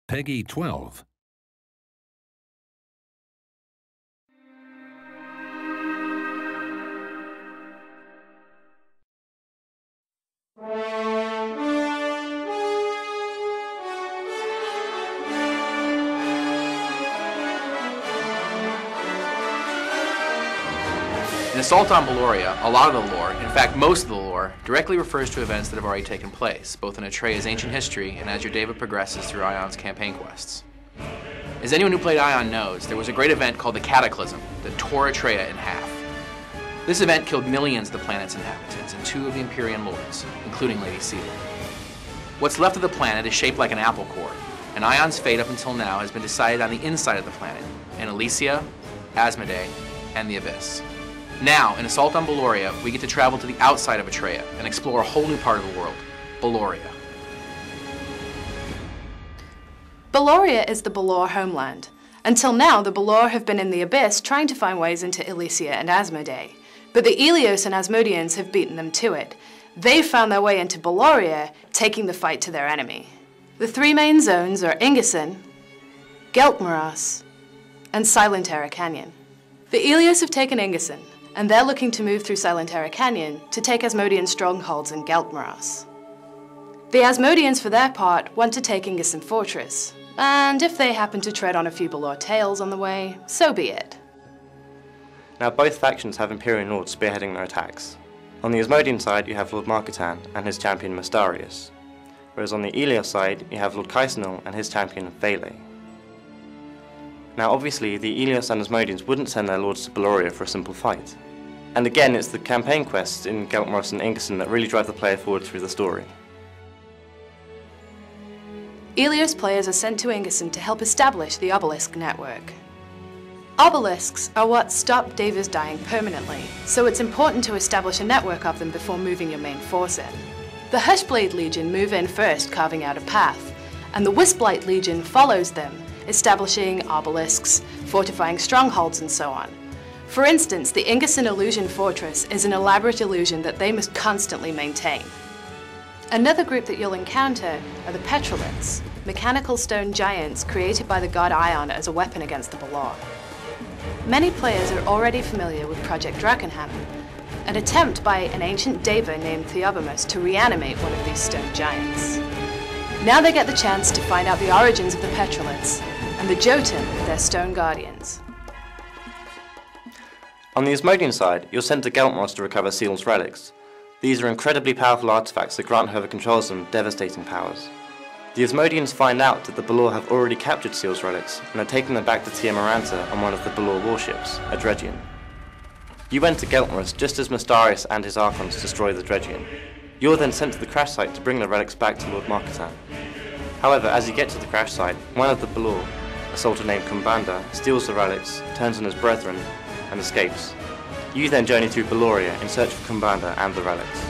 Peggy 12. In Assault on Balaurea, a lot of the lore, in fact most of the lore, directly refers to events that have already taken place, both in Atrea's ancient history and as your David progresses through Aion's campaign quests. As anyone who played Aion knows, there was a great event called the Cataclysm that tore Atrea in half. This event killed millions of the planet's inhabitants and 2 of the Empyrean lords, including Lady Sela. What's left of the planet is shaped like an apple core, and Aion's fate up until now has been decided on the inside of the planet, in Elysia, Asmodee, and the Abyss. Now, in Assault on Balaurea, we get to travel to the outside of Atrea and explore a whole new part of the world, Balaurea. Balaurea is the Balor homeland. Until now, the Balor have been in the Abyss trying to find ways into Elysia and Asmodee. But the Aelios and Asmodeans have beaten them to it. They've found their way into Balaurea, taking the fight to their enemy. The 3 main zones are Ingerson, Geltmoras, and Silentera Canyon. The Aelios have taken Ingerson, and they're looking to move through Silentera Canyon to take Asmodean strongholds in Geltmoras. The Asmodeans, for their part, want to take Ingerson Fortress, and if they happen to tread on a few Balor tails on the way, so be it. Now both factions have Imperial Lords spearheading their attacks. On the Asmodean side you have Lord Marketan and his champion Mystarius, whereas on the Aelios side you have Lord Kaisenol and his champion Vele. Now obviously the Aelios and Asmodeans wouldn't send their lords to Balaurea for a simple fight. And again it's the campaign quests in Geltmoras and Ingerson that really drive the player forward through the story. Aelios players are sent to Ingerson to help establish the obelisk network. Obelisks are what stop Davers dying permanently, so it's important to establish a network of them before moving your main force in. The Hushblade Legion move in first, carving out a path, and the Wisplight Legion follows them, establishing obelisks, fortifying strongholds, and so on. For instance, the Ingerson Illusion Fortress is an elaborate illusion that they must constantly maintain. Another group that you'll encounter are the Petroliths, mechanical stone giants created by the god Aion as a weapon against the Balor. Many players are already familiar with Project Drakenhammer, an attempt by an ancient Deva named Theobomus to reanimate one of these stone giants. Now they get the chance to find out the origins of the Petroliths and the Jotun, their stone guardians. On the Asmodean side, you're sent to Geltmoras to recover Seal's relics. These are incredibly powerful artifacts that grant whoever controls them devastating powers. The Asmodeans find out that the Balor have already captured Seal's relics and are taking them back to Tia Maranta on one of the Balor warships, a Dregion. You enter Geltmoras just as Mystarius and his Archons destroy the Dregion. You're then sent to the crash site to bring the relics back to Lord Marketan. However, as you get to the crash site, one of the Balor, a soldier named Kumbanda, steals the relics, turns on his brethren, and escapes. You then journey through Balaurea in search of Kumbanda and the relics.